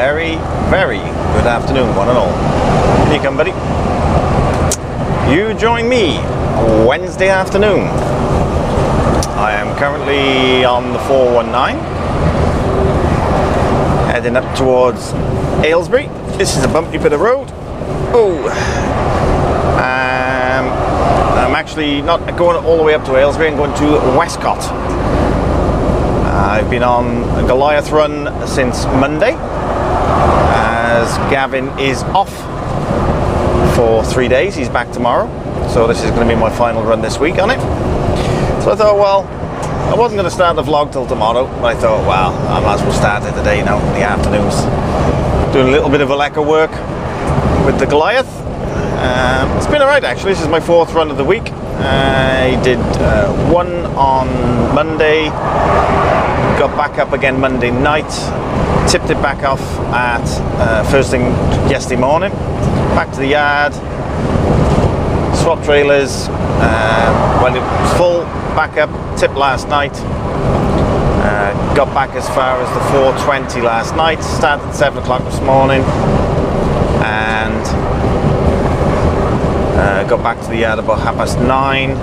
very, very good afternoon, one and all. Here you come, buddy. You join me Wednesday afternoon. I am currently on the 419, heading up towards Aylesbury. This is a bumpy bit of road. Oh, I'm actually not going all the way up to Aylesbury. I'm going to Westcott. I've been on a Goliath run since Monday, as Gavin is off for 3 days. He's back tomorrow, so this is going to be my final run this week on it. So I thought, well, I wasn't going to start the vlog till tomorrow, but I thought, well, I might as well start it today now in the afternoons. Doing a little bit of Aleca work with the Goliath. It's been alright actually. This is my 4th run of the week. I did one on Monday, got back up again Monday night, tipped it back off at first thing yesterday morning, back to the yard, swap trailers, when it was full, back up, tipped last night, got back as far as the 420 last night, started at 7 o'clock this morning, and got back to the yard about 9:30.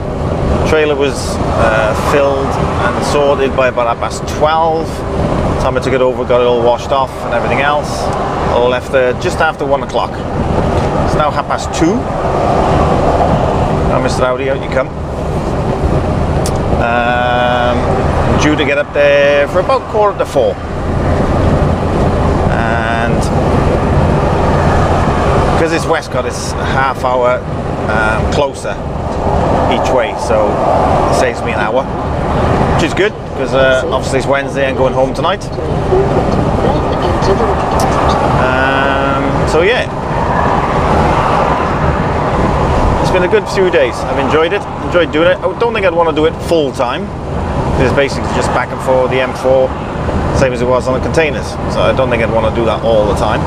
Trailer was filled and sorted by about 12:30. Time I took it over, got it all washed off and everything else. I left there just after 1 o'clock. It's now 2:30. Now Mr. Audi, out you come. I'm due to get up there for about 3:45. And because it's Westcott, it's a half hour closer each way, so it saves me an hour, which is good because obviously it's Wednesday and going home tonight. So yeah, it's been a good few days. I've enjoyed it, enjoyed doing it. I don't think I'd want to do it full time. It's basically just back and forth the M4, same as it was on the containers, so I don't think I'd want to do that all the time,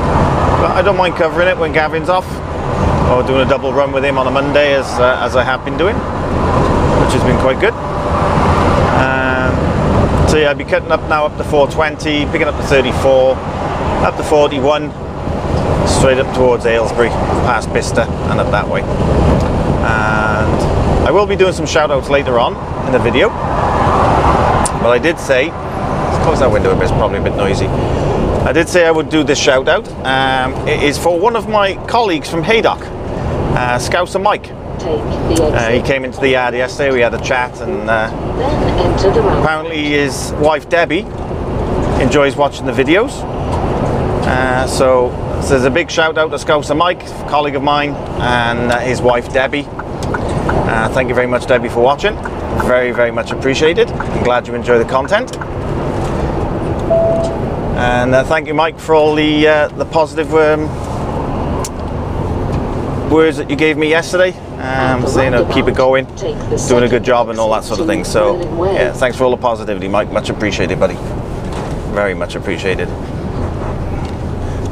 but I don't mind covering it when Gavin's off, or doing a double run with him on a Monday as I have been doing, which has been quite good. So yeah, I'll be cutting up now up to 420, picking up to 34, up to 41, straight up towards Aylesbury, past Bicester and up that way. And I will be doing some shout outs later on in the video, but I did say, let's close that window a bit, it's probably a bit noisy. I did say I would do this shout out. It is for one of my colleagues from Haydock, Scouser Mike. He came into the yard yesterday, we had a chat, and apparently his wife Debbie enjoys watching the videos. So there's a big shout out to Scouser Mike, a colleague of mine, and his wife Debbie. Thank you very much, Debbie, for watching. Very, very much appreciated. I'm glad you enjoy the content. And thank you, Mike, for all the positive words that you gave me yesterday, saying keep it going, doing a good job and all that sort of thing. So yeah, thanks for all the positivity, Mike, much appreciated, buddy, very much appreciated.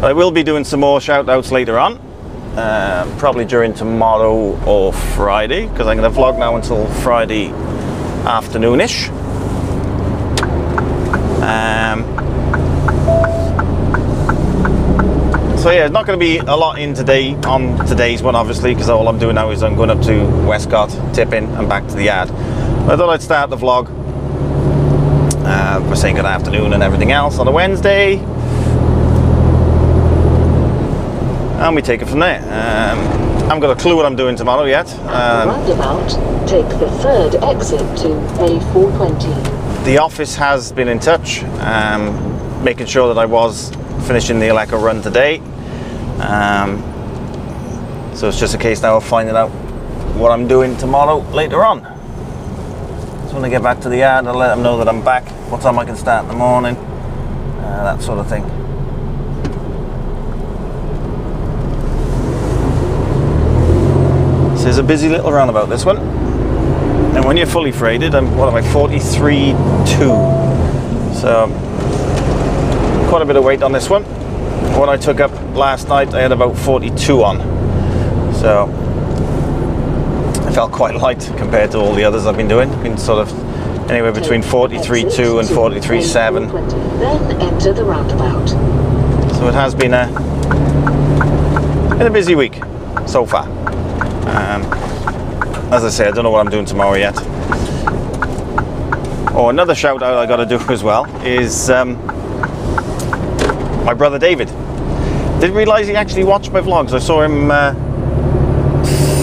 I will be doing some more shout outs later on, probably during tomorrow or Friday, because I'm going to vlog now until Friday afternoonish. So yeah, it's not going to be a lot in today on today's one, obviously, because all I'm doing now is I'm going up to Westcott, tipping and back to the yard. I thought I'd start the vlog by saying good afternoon and everything else on a Wednesday, and we take it from there. I haven't got a clue what I'm doing tomorrow yet. Roundabout, take the 3rd exit to A420. The office has been in touch, making sure that I was finishing the Aleca run today. So it's just a case now of finding out what I'm doing tomorrow later on. So when I get back to the yard, I'll let them know that I'm back, what time I can start in the morning, that sort of thing. So it's a busy little roundabout, this one. And when you're fully freighted, what am I, 43.2. So quite a bit of weight on this one. When I took up last night, I had about 42 on. So I felt quite light compared to all the others I've been doing. Been sort of anywhere between 43.2 and 43.7. Then enter the roundabout. So So it has been a busy week so far. As I say, I don't know what I'm doing tomorrow yet. Oh, another shout out I got to do as well is my brother David. Didn't realise he actually watched my vlogs. I saw him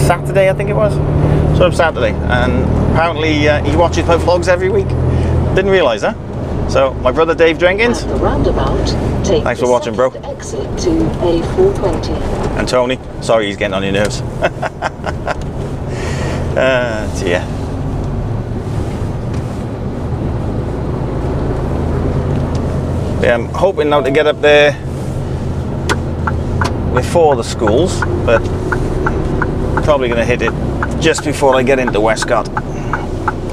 Saturday, I think it was. Saw him Saturday, and apparently he watches my vlogs every week. Didn't realise, huh? So, my brother Dave Jenkins. At the roundabout, take Thanks for watching, bro. Exit to A420. And Tony, sorry he's getting on your nerves. Dear. Yeah, I'm hoping now to get up there before the schools, but probably going to hit it just before I get into Westcott.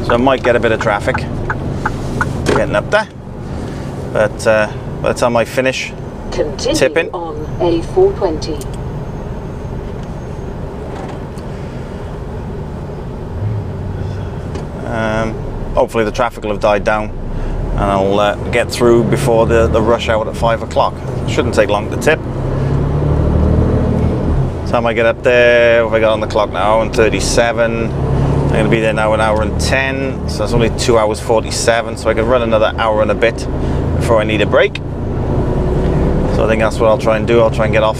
So I might get a bit of traffic getting up there, but by the time I finish tipping on A420. Hopefully the traffic will have died down and I'll get through before the rush hour at 5 o'clock. Shouldn't take long to tip. Time I get up there, what have I got on the clock now? 1:37. I'm going to be there now an hour and 10, so that's only 2 hours 47, so I can run another hour and a bit before I need a break. So I think that's what I'll try and do. I'll try and get off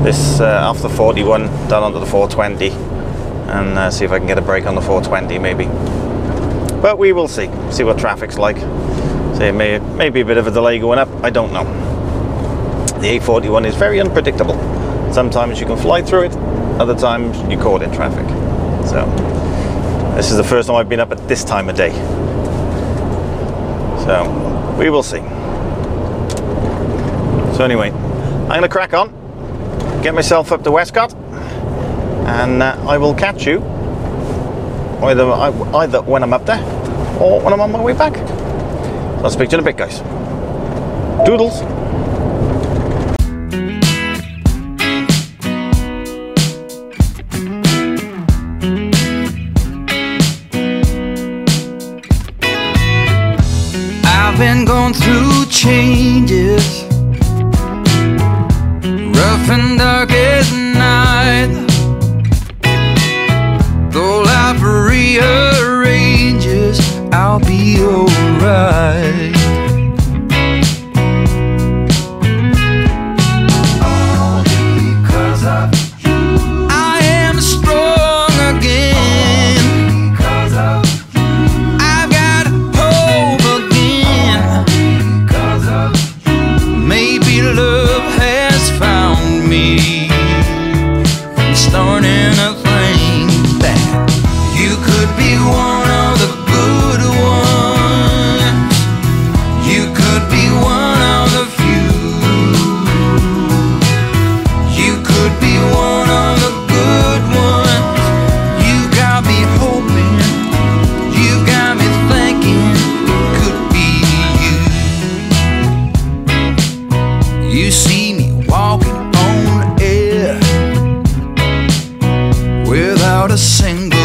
this off the 41 down onto the 420 and see if I can get a break on the 420 maybe. But we will see what traffic's like. So it may be a bit of a delay going up, I don't know. The A41 is very unpredictable. Sometimes you can fly through it, other times you're caught in traffic. So this is the first time I've been up at this time of day. So we will see. So anyway, I'm going to crack on, get myself up to Westcott, and I will catch you either when I'm up there or when I'm on my way back. So I'll speak to you in a bit, guys. Doodles. I've been going through changes, rough and dark as night. Though life rearranges, I'll be alright. All because of you, I am strong again. Because of you, I've got hope again. Because of you, maybe love has found me, starting a thing that you could be one of the good ones. You could be one of the few. You could be one of the good ones. You got me hoping, you got me thinking it could be you. You see me walking on air without a single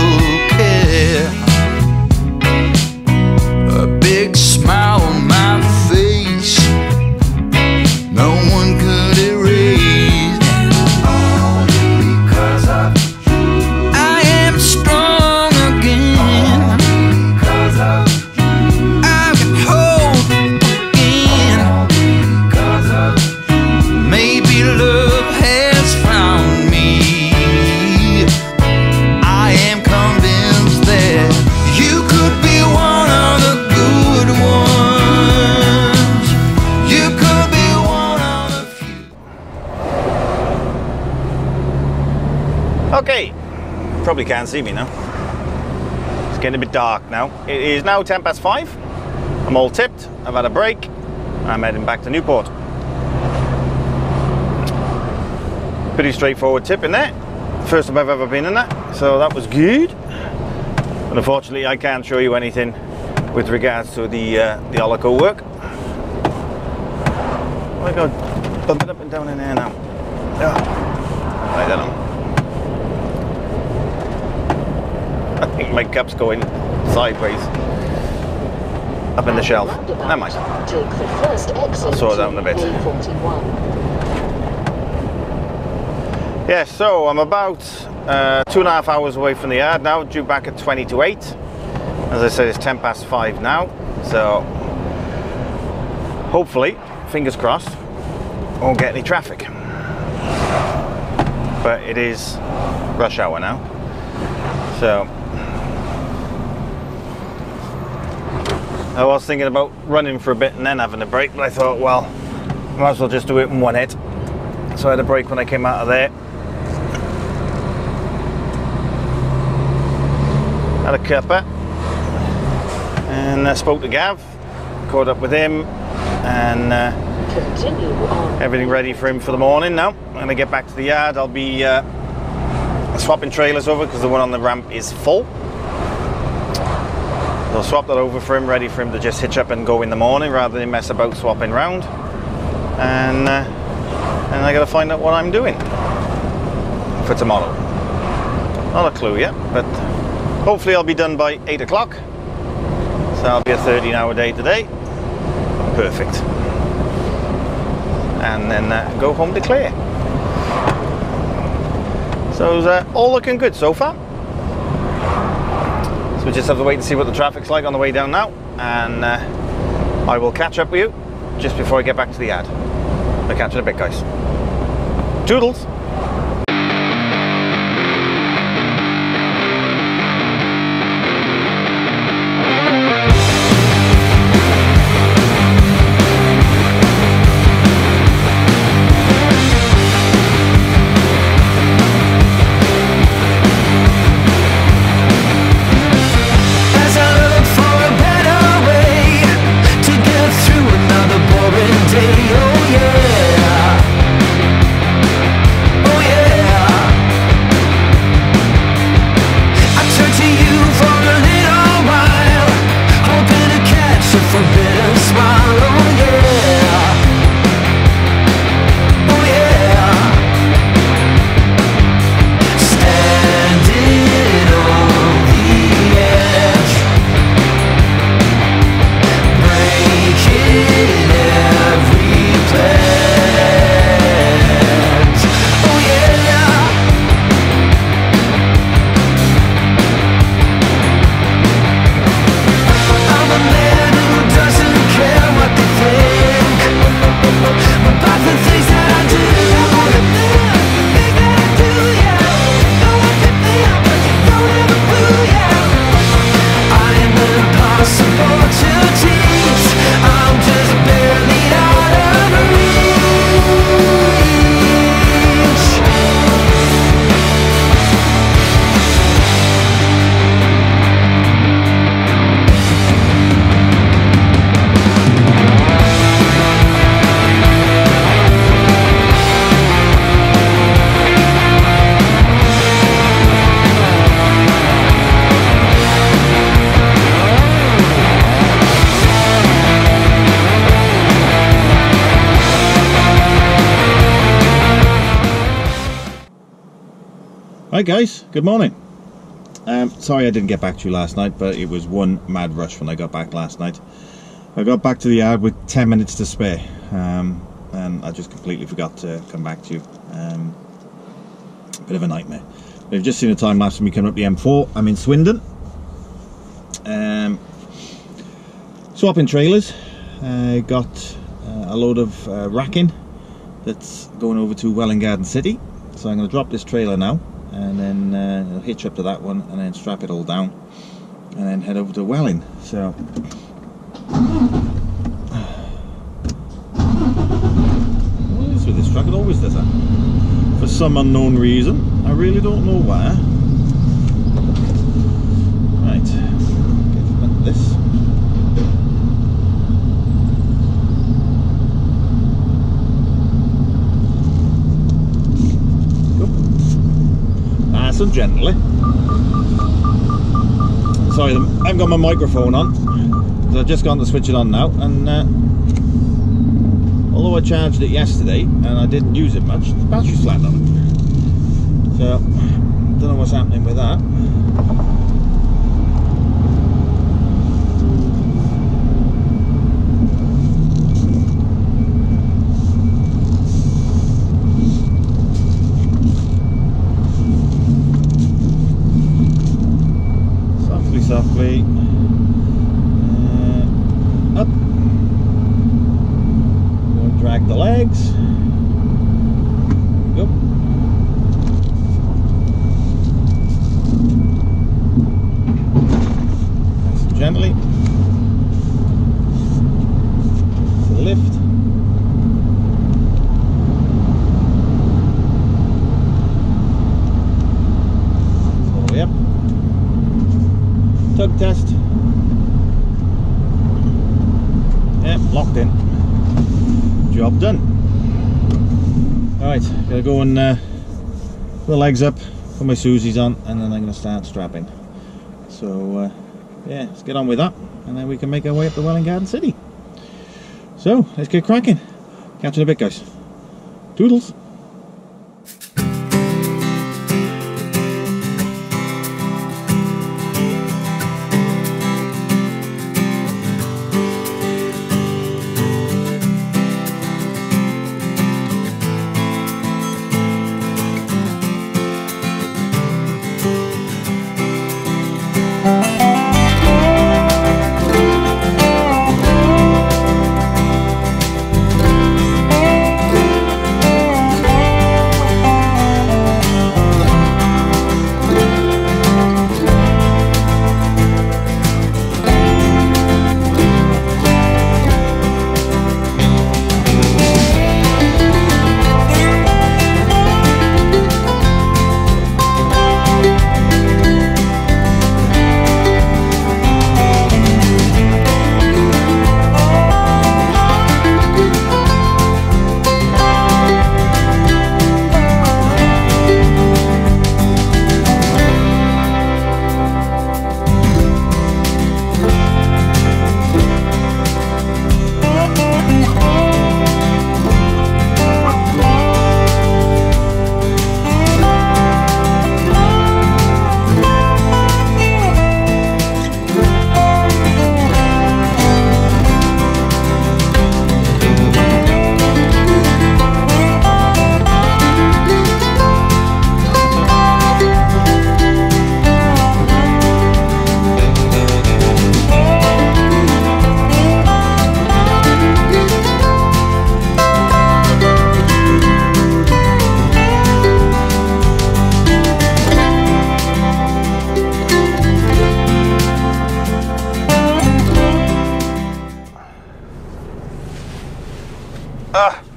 care, a big smile on my face, no one could erase. All because of you, I am strong again. Because of you, I can hope again. Because of you, maybe love has found me. I am convinced that you could be one of the good ones. You could be one of the few. Okay, probably can't see me now. It's getting a bit dark now. It is now 5:10. I'm all tipped, I've had a break, I'm heading back to Newport. Pretty straightforward tip in there. First time I've ever been in that, so that was good. But unfortunately I can't show you anything with regards to the Olico work. Oh my god, bump it up and down in there now. I don't know. I think my cup's going sideways up in the shelf. Never mind. Take the first exit I'll sort it out in a bit. A41. Yeah, so I'm about 2.5 hours away from the yard now, due back at 20 to 8. As I said, it's 10 past 5 now, so hopefully, fingers crossed, won't get any traffic. But it is rush hour now, so I was thinking about running for a bit and then having a break, but I thought, well, might as well just do it in one hit. So I had a break when I came out of there. Had a cuppa and I spoke to Gav, caught up with him, and everything ready for him for the morning now. When I get back to the yard, I'll be swapping trailers over because the one on the ramp is full. So I'll swap that over for him, ready for him to just hitch up and go in the morning rather than mess about swapping round. And I gotta find out what I'm doing for tomorrow. Not a clue yet, but hopefully I'll be done by 8 o'clock. So I'll be a 13-hour day today. Perfect. And then go home to Clare. So it's all looking good so far. So we just have to wait and see what the traffic's like on the way down now. And I will catch up with you just before I get back to the yard. I'll catch you in a bit, guys. Toodles! Hi guys, good morning. Sorry I didn't get back to you last night, but it was one mad rush when I got back last night. I got back to the yard with 10 minutes to spare, and I just completely forgot to come back to you. Bit of a nightmare. We've just seen a time lapse of me coming up the M4. I'm in Swindon, swapping trailers. I got a load of racking that's going over to Welwyn Garden City, so I'm going to drop this trailer now and then I'll hitch up to that one and then strap it all down and then head over to Welwyn. So what is with this truck? It always does that for some unknown reason. I really don't know why. Right, get this. Nice and gently. Sorry, I haven't got my microphone on because I've just gone to switch it on now, and although I charged it yesterday and I didn't use it much, the battery's flat on it. So, don't know what's happening with that. be up. We'll drag the legs. There we go. Nice and gently. To the lift. Yep. Tug test. Yep, locked in. Job done. Alright, gotta go and put the legs up, put my Susies on, and then I'm gonna start strapping. So yeah, let's get on with that, and then we can make our way up to Welwyn Garden City. So let's get cracking. Catch you in a bit, guys. Toodles.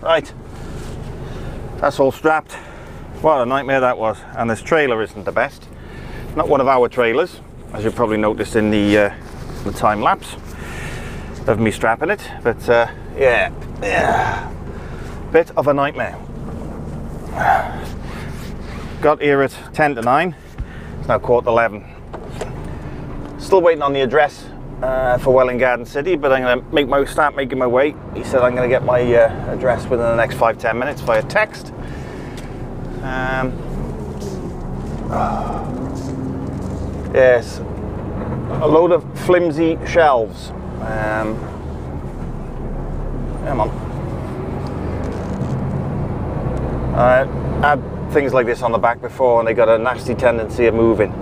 Right, that's all strapped. What a nightmare that was. And this trailer isn't the best. Not one of our trailers, as you probably noticed in the time lapse of me strapping it. But yeah, bit of a nightmare. Got here at 10 to 9. It's now 11:15. Still waiting on the address for Welwyn Garden City, but I'm going to start making my way. He said I'm going to get my address within the next 5-10 minutes via text. Yes, a load of flimsy shelves. Come on. I had things like this on the back before, and they got a nasty tendency of moving.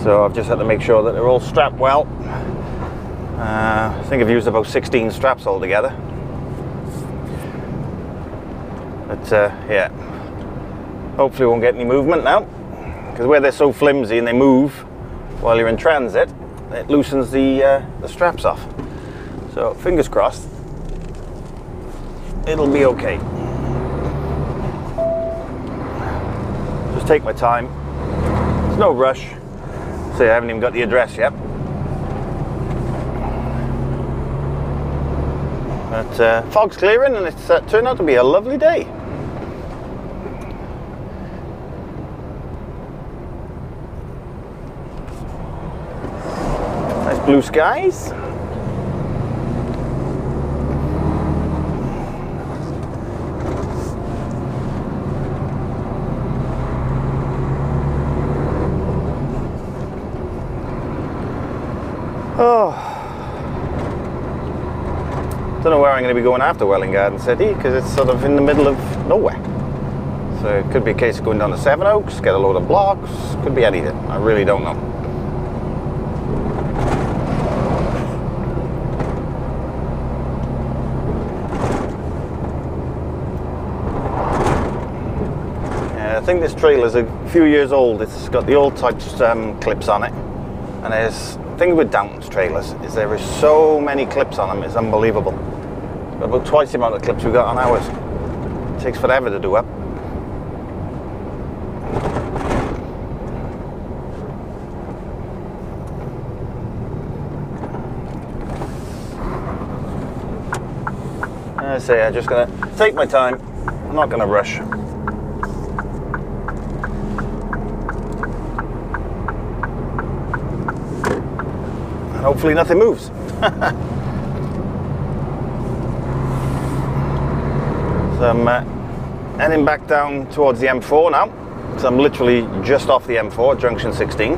So I've just had to make sure that they're all strapped well. I think I've used about 16 straps altogether. But yeah, hopefully we won't get any movement now, because where they're so flimsy and they move while you're in transit, it loosens the straps off. So fingers crossed, it'll be okay. Just take my time. There's no rush. See, I haven't even got the address yet. But fog's clearing, and it's turned out to be a lovely day. Nice blue skies. Oh, don't know where I'm going to be going after Welwyn Garden City, because it's sort of in the middle of nowhere. So it could be a case of going down to Sevenoaks, get a load of blocks, could be anything. I really don't know. think this trailer's a few years old. It's got the old types clips on it. And there's, the thing with Downton's trailers is there is so many clips on them, it's unbelievable. Got about twice the amount of clips we've got on ours. It takes forever to do up. I say, I'm just going to take my time. I'm not going to rush. And hopefully nothing moves. So I'm heading back down towards the M4 now. So I'm literally just off the M4, junction 16.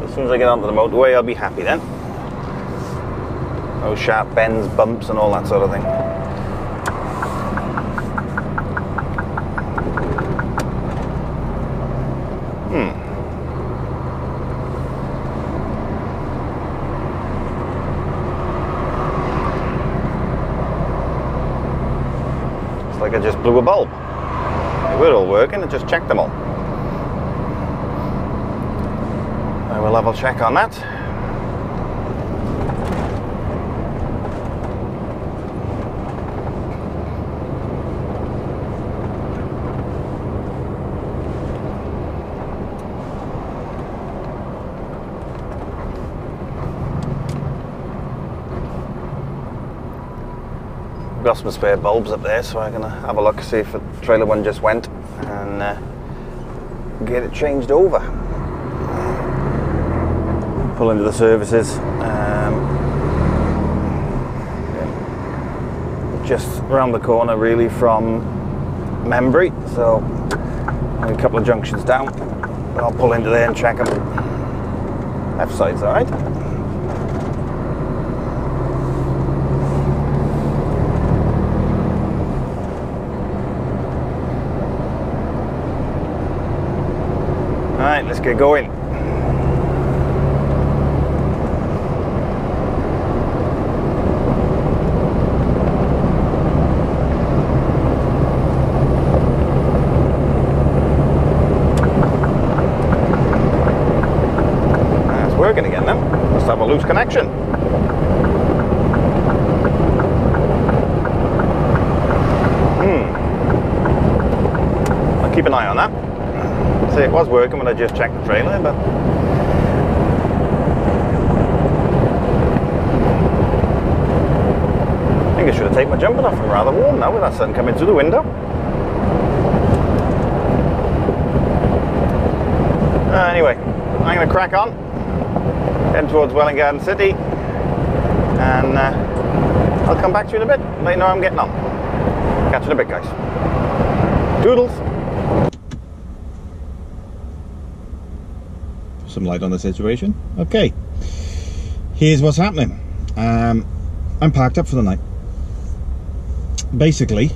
As soon as I get onto the motorway, I'll be happy then. No sharp bends, bumps and all that sort of thing. It's like I just blew a bulb. They were all working, I just checked them all. I will level check on that. I've got some spare bulbs up there, so I'm going to have a look, see if the trailer one just went, and get it changed over. Pull into the services, just around the corner really from Membry, so only a couple of junctions down, but I'll pull into there and check them. Left side's alright. Alright, let's get going. Working again then. Must have a loose connection. I'll keep an eye on that. See, it was working when I just checked the trailer, but I think I should have taken my jumper off. I'm rather warm now with that sun coming through the window. Anyway, I'm going to crack on. Head towards Welwyn Garden City, and I'll come back to you in a bit, let you know how I'm getting on. Catch you in a bit, guys. Toodles. Some light on the situation. Okay, here's what's happening. I'm parked up for the night. Basically,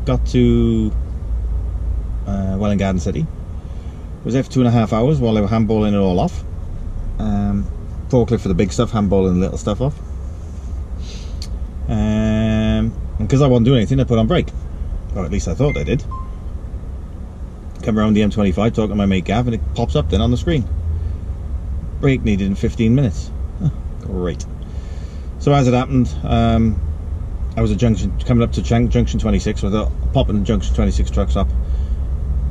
got to Welwyn Garden City. Was there for 2.5 hours while they were handballing it all off. Forklift for the big stuff, handballing the little stuff off. And because I wasn't doing anything, I put on brake. Or at least I thought I did. Come around the M25, talking to my mate Gav, and it pops up then on the screen. Brake needed in 15 minutes. Oh, great. So as it happened, I was at coming up to junction 26, so I thought I'll pop in the junction 26 truck stop,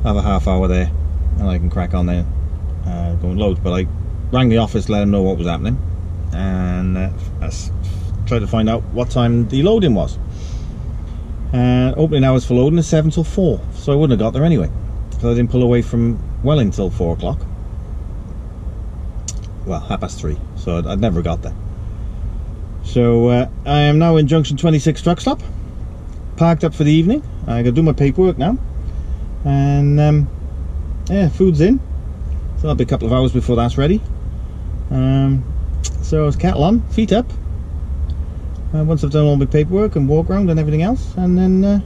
have a half hour there, and I can crack on there, go and load. But I rang the office, let them know what was happening, and tried to find out what time the loading was. And opening hours for loading is 7 till 4, so I wouldn't have got there anyway. So I didn't pull away from Welwyn till 4 o'clock. Well, 3:30, so I'd never got there. So I am now in junction 26 truck stop, parked up for the evening. I gotta do my paperwork now, and yeah, food's in, so it'll be a couple of hours before that's ready. So it's kettle on, feet up. Once I've done all my paperwork and walk around and everything else, and then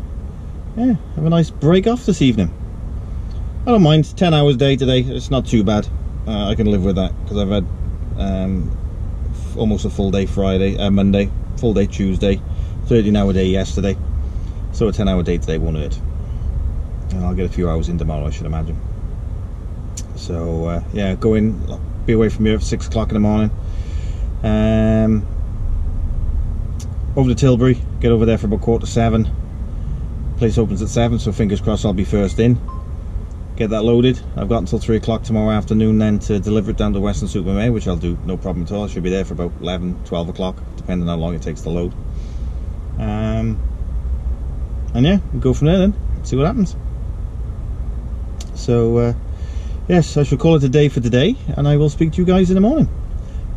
yeah, have a nice break off this evening. I don't mind, 10 hours day today, it's not too bad. I can live with that, because I've had almost a full day Monday, full day Tuesday, 13-hour day yesterday, so a 10-hour day today, won't it? And I'll get a few hours in tomorrow, I should imagine. So yeah, go in, be away from here at 6 o'clock in the morning. Over to Tilbury, get over there for about 6:45. Place opens at 7, so fingers crossed I'll be first in. Get that loaded. I've got until 3 o'clock tomorrow afternoon then to deliver it down to Weston-super-Mare, which I'll do no problem at all. I should be there for about 11, 12 o'clock, depending on how long it takes to load. And yeah, we'll go from there then, see what happens. So yes, I shall call it a day for today, and I will speak to you guys in the morning,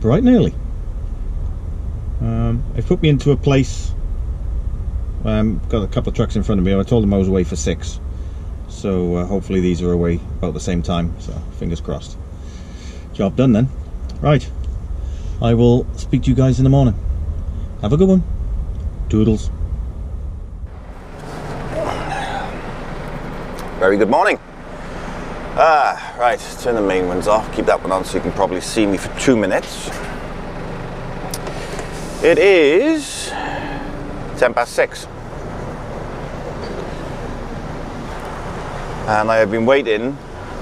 bright and early. They've put me into a place. Got a couple of trucks in front of me. I told them I was away for 6, so hopefully these are away about the same time, so fingers crossed. Job done then. Right, I will speak to you guys in the morning. Have a good one. Toodles. Very good morning. Right, turn the main ones off, keep that one on so you can probably see me for 2 minutes. It is 6:10. And I have been waiting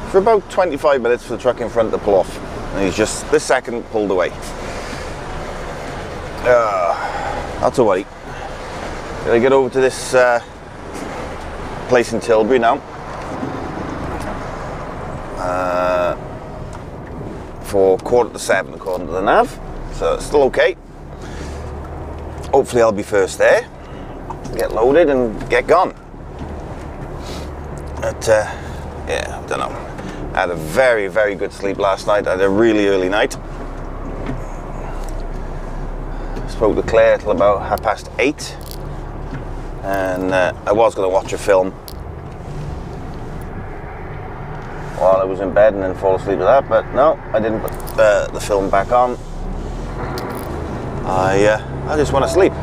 for about 25 minutes for the truck in front to pull off. And he's just this second pulled away. Not to worry. Gotta get over to this place in Tilbury now. For 7:15 according to the nav. So it's still okay. Hopefully I'll be first there. Get loaded and get gone. But yeah, I don't know. I had a very, very good sleep last night. I had a really early night. Spoke to Claire till about 8:30. And I was going to watch a film while I was in bed and then fall asleep to that, but no, I didn't put the film back on. I just want to sleep.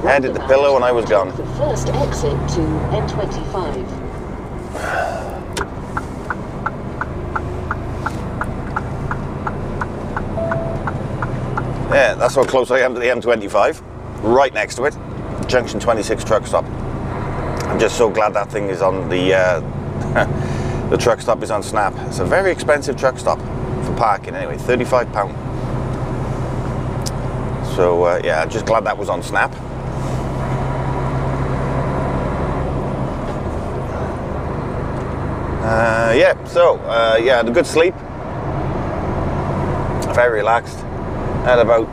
Headed the pillow and I was gone. The first exit to N25. Yeah, that's how close I am to the M25. Right next to it. Junction 26 truck stop. I'm just so glad that thing is on the the truck stop is on Snap. It's a very expensive truck stop for parking anyway, £35. So yeah, I'm just glad that was on Snap. Yeah, so yeah, I had a good sleep. Very relaxed. I had about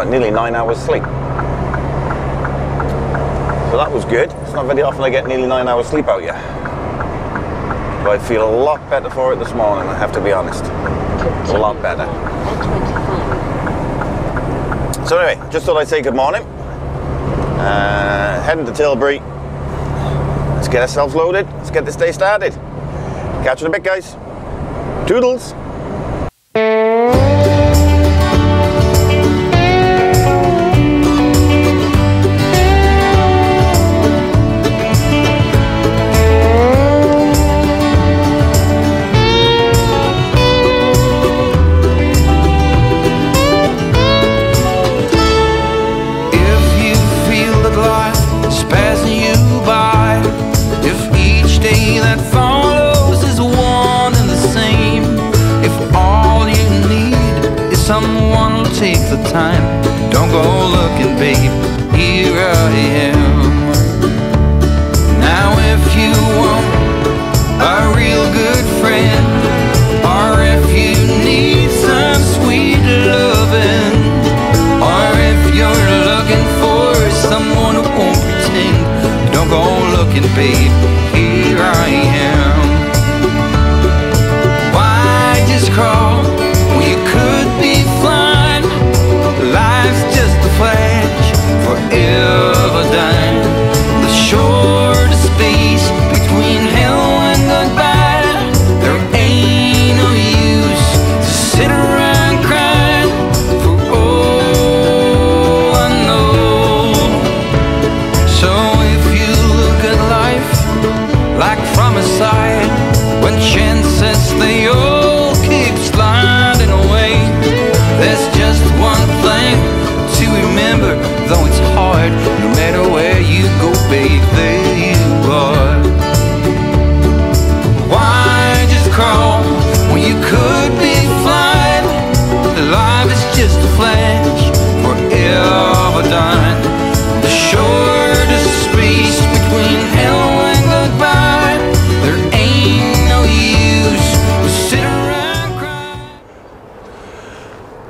nearly 9 hours sleep. So that was good. It's not very often I get nearly 9 hours sleep out yet. But I feel a lot better for it this morning, I have to be honest. A lot better. So anyway, just thought I'd say good morning. Heading to Tilbury. Let's get ourselves loaded. Let's get this day started. Catch you in a bit, guys. Toodles. Someone will take the time. Don't go looking, babe. Here I am. Now if you want a real good friend, or if you need some sweet loving, or if you're looking for someone who won't pretend, don't go looking, babe. Here I am. Why just crawl when you could be flying? Life's just a flash, forever dying. The shortest space between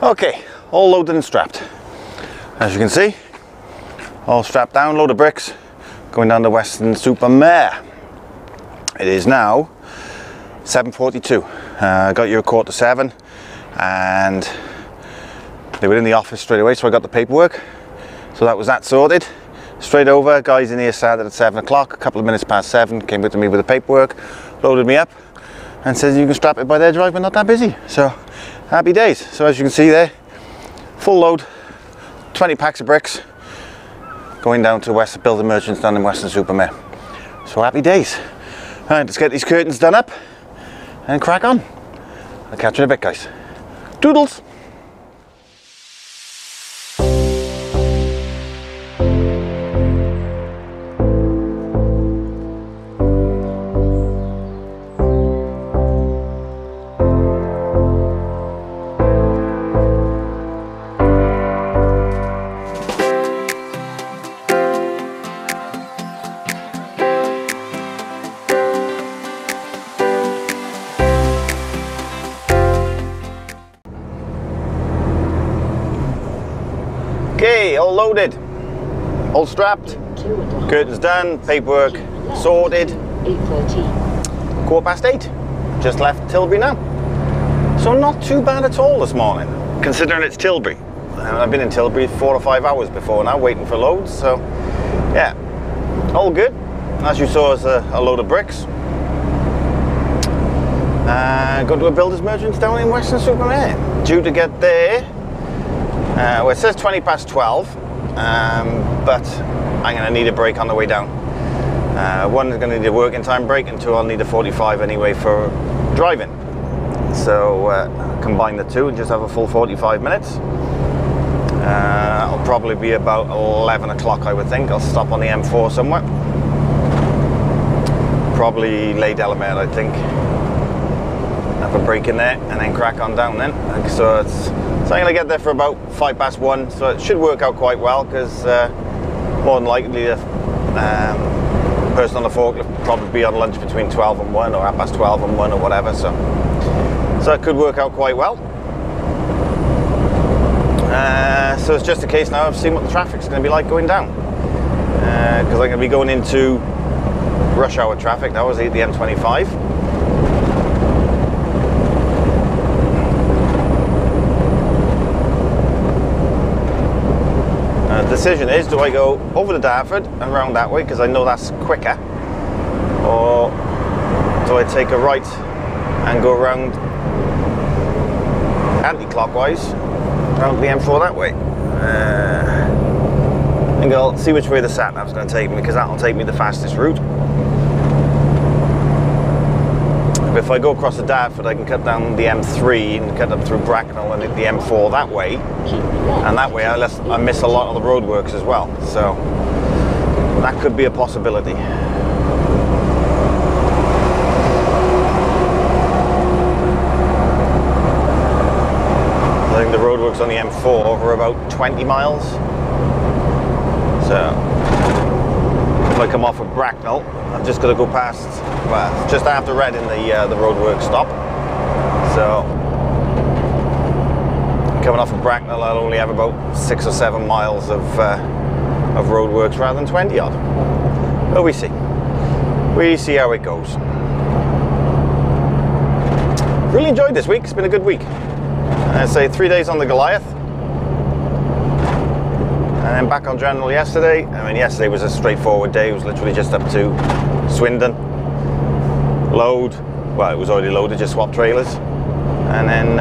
Okay, all loaded and strapped. As you can see, all strapped down, load of bricks, going down to Weston-super-Mare. It is now 7:42. I got here at 6:45, and they were in the office straight away, so I got the paperwork. So that was that sorted. Straight over, guys in here started at 7 o'clock, a couple of minutes past 7, came up to me with the paperwork, loaded me up, and says you can strap it by their drive, we're not that busy. So happy days. So as you can see there, full load, 20 packs of bricks, going down to Building Merchants down in Weston-super-Mare. So happy days. Alright, let's get these curtains done up and crack on. I'll catch you in a bit, guys. Doodles! Okay, all loaded, all strapped, curtains done, paperwork sorted. 8:13. 8:15, just left Tilbury now. So not too bad at all this morning, considering it's Tilbury. I've been in Tilbury 4 or 5 hours before now, waiting for loads, so yeah, all good. As you saw, is a load of bricks. Go to a Builders Merchants down in Weston-super-Mare. Due to get there, well, it says 12:20, but I'm going to need a break on the way down. One is going to need a working time break, and 2 I'll need a 45 anyway for driving. So combine the 2 and just have a full 45 minutes. It'll probably be about 11 o'clock, I would think. I'll stop on the M4 somewhere. Probably lay Delamere, I think. Have a break in there and then crack on down then. So I'm going to get there for about 1:05, so it should work out quite well, because more than likely the person on the forklift will probably be on lunch between 12 and 1 or 12:30 and 1 or whatever, so it could work out quite well. So it's just a case now of seeing what the traffic's going to be like going down, because I'm going to be going into rush hour traffic now as the M25. The decision is, do I go over to Dartford and round that way because I know that's quicker, or do I take a right and go around anti-clockwise around the M4 that way? I think I'll see which way the sat-nav's going to take me, because that'll take me the fastest route. If I go across the Dartford, I can cut down the M3 and cut up through Bracknell and hit the M4 that way, and that way I miss a lot of the roadworks as well, so that could be a possibility. I think the roadworks on the M4 are about 20 miles, so if I come off of Bracknell, I've just got to go past, well, just after Reading, the roadworks stop. So coming off of Bracknell, I'll only have about 6 or 7 miles of roadworks rather than 20 odd. But we see how it goes. Really enjoyed this week. It's been a good week. I'd say 3 days on the Goliath, and then back on General yesterday. I mean, yesterday was a straightforward day. It was literally just up to Swindon, load, well, it was already loaded, just swap trailers, and then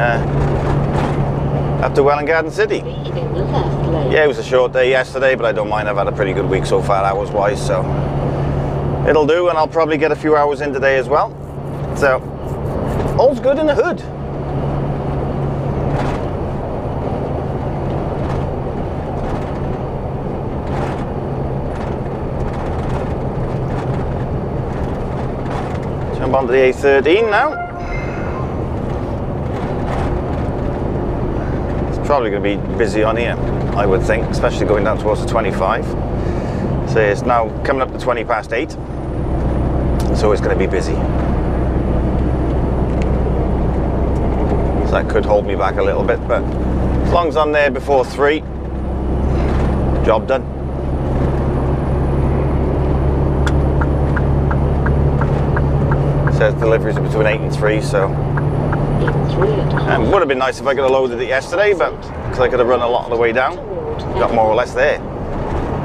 up to Welwyn Garden City. Yeah, it was a short day yesterday, but I don't mind. I've had a pretty good week so far, hours wise, so it'll do, and I'll probably get a few hours in today as well. So all's good in the hood. Jump onto the A13 now. It's probably going to be busy on here, I would think, especially going down towards the 25. So it's now coming up to 20 past 8, so it's going to be busy. So that could hold me back a little bit, but As long as I'm there before 3, job done. It says deliveries are between 8 and 3, so it would have been nice if I could have loaded it yesterday, but because I could have run a lot of the way down, got more or less there.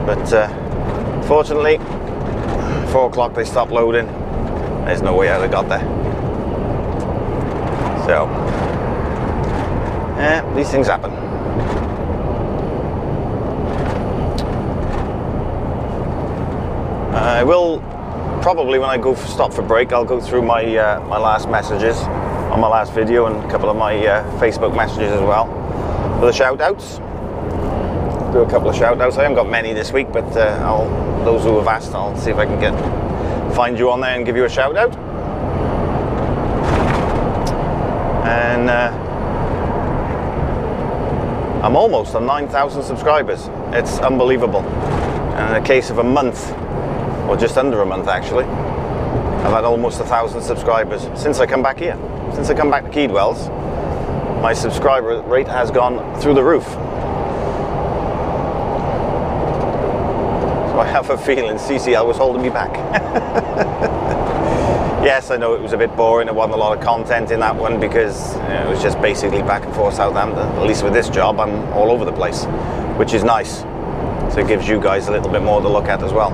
But fortunately, 4 o'clock they stopped loading. There's no way I'd have got there. So, these things happen. I will probably, when I go stop for break, I'll go through my my last messages on my last video and a couple of my Facebook messages as well for the shout outs. Do a couple of shout outs. I haven't got many this week, but those who have asked, I'll see if I can find you on there and give you a shout out. And I'm almost on 9,000 subscribers. It's unbelievable. And in a case of a month, or just under a month actually, I've had almost 1,000 subscribers since I come back here. Since I come back to Keedwells, my subscriber rate has gone through the roof. So I have a feeling CCL was holding me back. Yes, I know it was a bit boring. There wasn't a lot of content in that one because it was just basically back and forth Southampton. At least with this job, I'm all over the place, which is nice. So it gives you guys a little bit more to look at as well.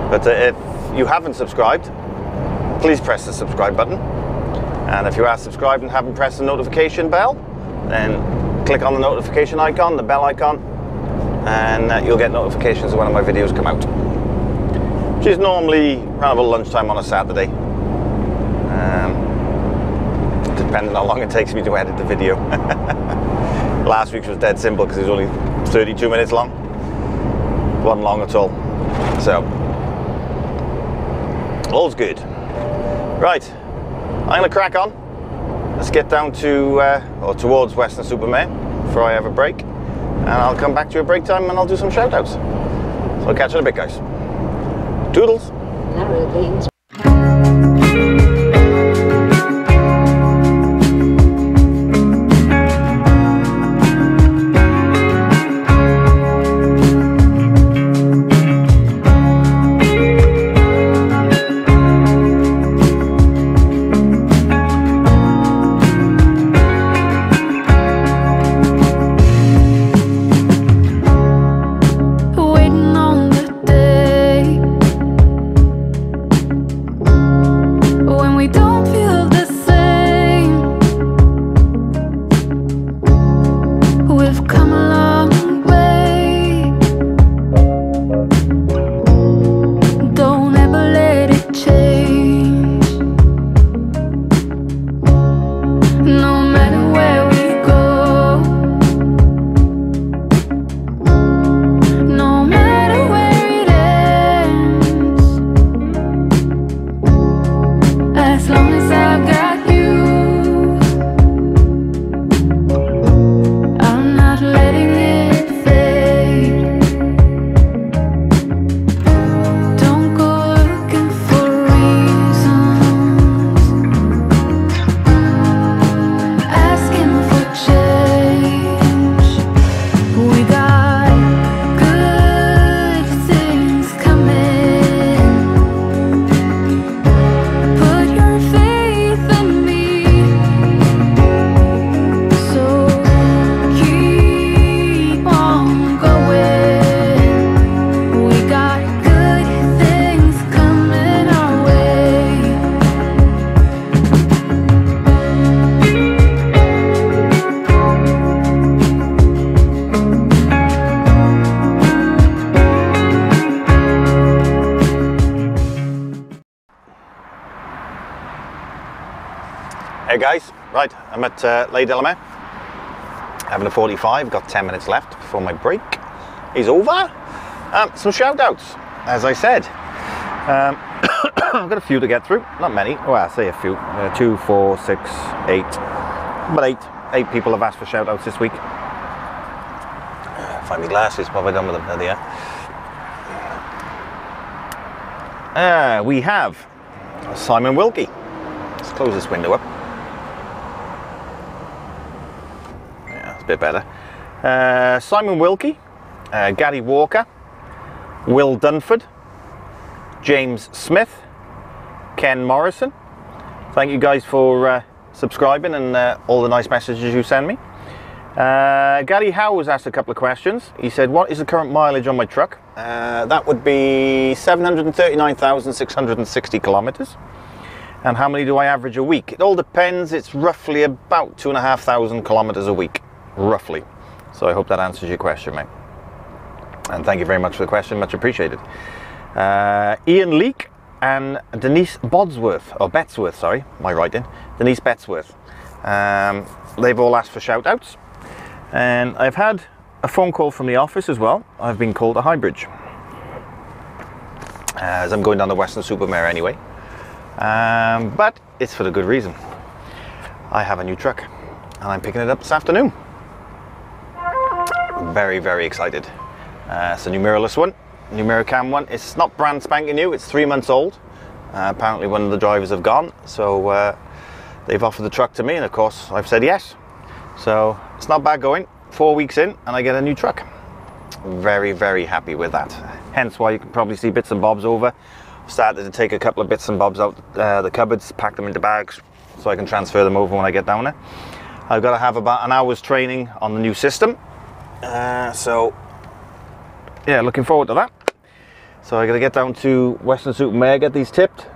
But if you haven't subscribed, please press the subscribe button. And if you are subscribed and haven't pressed the notification bell, then click on the notification icon, the bell icon, and you'll get notifications when my videos come out. Which is normally around about lunchtime on a Saturday. Depending on how long it takes me to edit the video. Last week's was dead simple because it was only 32 minutes long. Wasn't long at all. So, all's good. Right, I'm gonna crack on. Let's get down to, or towards Weston-super-Mare before I have a break. And I'll come back to you at break time and I'll do some shout outs. So I'll catch you in a bit, guys. Toodles. Narrow lanes. Hey guys, right, I'm at Les Delamere, having a 45, got 10 minutes left before my break is over. Some shout outs, as I said. I've got a few to get through, not many, well I say a few, 2, 4, 6, 8, but 8 people have asked for shout outs this week. Find my glasses, what have I done with them? There they are. We have Simon Wilkie. Let's close this window up. a bit better. Simon Wilkie, Gary Walker, Will Dunford, James Smith, Ken Morrison. Thank you guys for subscribing and all the nice messages you send me. Gary Howe has asked a couple of questions. He said, what is the current mileage on my truck? That would be 739,660 kilometers. And how many do I average a week? It all depends. It's roughly about 2,500 kilometers a week, roughly. So I hope that answers your question, mate. And thank you very much for the question, much appreciated. Ian Leake and Denise Bodsworth, or Betsworth, sorry, my writing. Denise Betsworth. They've all asked for shout outs. And I've had a phone call from the office as well. I've been called a Highbridge, as I'm going down the Western-super-Mare anyway. But it's for the good reason. I have a new truck and I'm picking it up this afternoon. Very, very excited. It's a new mirrorless one, new mirror cam one. It's not brand spanking new, it's 3 months old. Apparently one of the drivers have gone, so they've offered the truck to me, and of course I've said yes. So it's not bad going. 4 weeks in and I get a new truck. Very, very happy with that. Hence why you can probably see bits and bobs over. Started to take a couple of bits and bobs out the cupboards, pack them into bags so I can transfer them over when I get down there. I've got to have about an hour's training on the new system. So yeah, looking forward to that. So I got to get down to Western-super-Mare, get these tipped,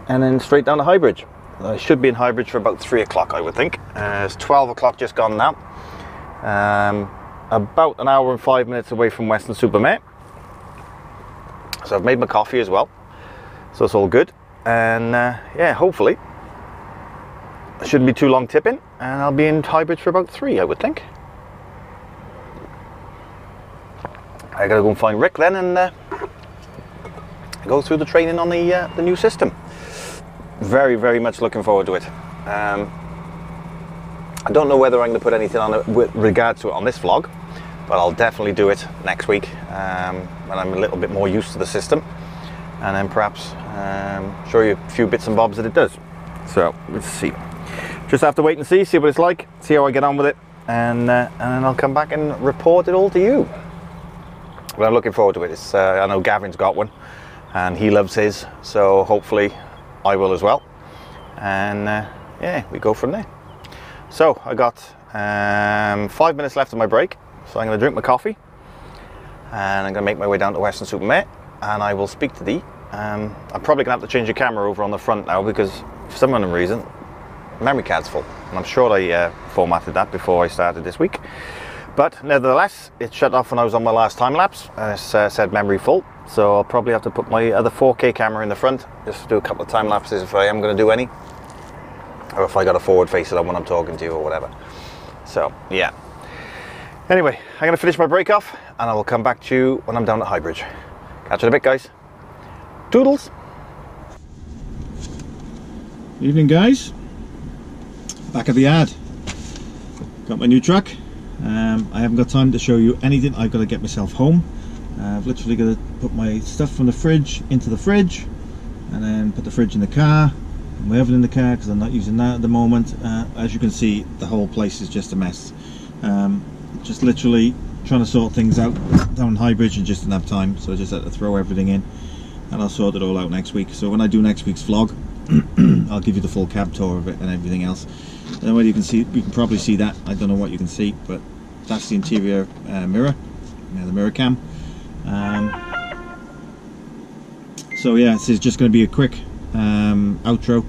and then straight down to Highbridge. I should be in Highbridge for about 3 o'clock, I would think. It's 12 o'clock just gone now. About an hour and 5 minutes away from Western-super-Mare. So I've made my coffee as well. So it's all good, and yeah, hopefully it shouldn't be too long tipping, and I'll be in Highbridge for about 3, I would think. I gotta go and find Rick then and go through the training on the new system. Very, very much looking forward to it. I don't know whether I'm going to put anything on it with regard to it on this vlog, but I'll definitely do it next week when I'm a little bit more used to the system. And then perhaps show you a few bits and bobs that it does. So let's see. Just have to wait and see what it's like, see how I get on with it, and then I'll come back and report it all to you. But I'm looking forward to it. It's, I know Gavin's got one, and he loves his, so hopefully I will as well. And yeah, we go from there. So I got 5 minutes left of my break, so I'm going to drink my coffee, and I'm going to make my way down to Western-super-Mare. And I will speak to thee. I'm probably going to have to change the camera over on the front now, because for some unknown reason memory card's full, and I'm sure I formatted that before I started this week. But nevertheless, it shut off when I was on my last time lapse, and it said memory full. So I'll probably have to put my other 4K camera in the front just to do a couple of time lapses if I am going to do any, or if I got to forward face it on when I'm talking to you or whatever. So yeah, anyway, I'm going to finish my break off and I will come back to you when I'm down at Highbridge. Catch you in a bit, guys. Toodles. Evening, guys. Back at the yard. Got my new truck. I haven't got time to show you anything. I've got to get myself home. I've literally got to put my stuff from the fridge into the fridge, and then put the fridge in the car, and my oven in the car because I'm not using that at the moment. As you can see, the whole place is just a mess. Just literally trying to sort things out down in Highbridge and just didn't have time, so I just had to throw everything in, and I'll sort it all out next week. So when I do next week's vlog, I'll give you the full cab tour of it and everything else. And whether you can see, you can probably see that. I don't know what you can see, but that's the interior mirror, the mirror cam. So yeah, this is just going to be a quick outro.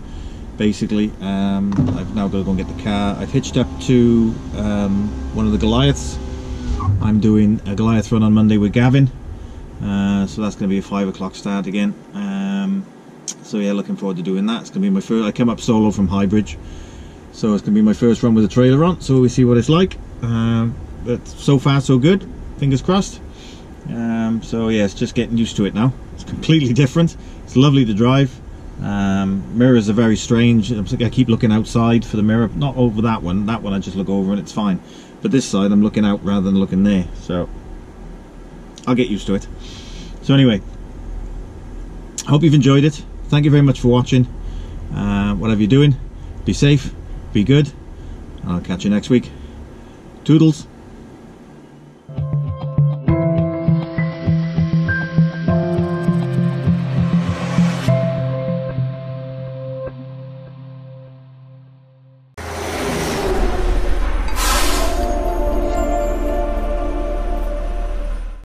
Basically, I've now got to go and get the car. I've hitched up to one of the Goliaths. I'm doing a Goliath run on Monday with Gavin, so that's going to be a 5 o'clock start again. So yeah, looking forward to doing that. It's going to be my first. I come up solo from Highbridge, so it's going to be my first run with a trailer on. So we see what it's like. But so far so good. Fingers crossed. So yeah, it's just getting used to it now. It's completely different. It's lovely to drive. Mirrors are very strange. I keep looking outside for the mirror, not over that one. That one I just look over and it's fine. But this side I'm looking out rather than looking there. So I'll get used to it. So anyway, hope you've enjoyed it. Thank you very much for watching. Whatever you're doing, be safe, be good, and I'll catch you next week. Toodles.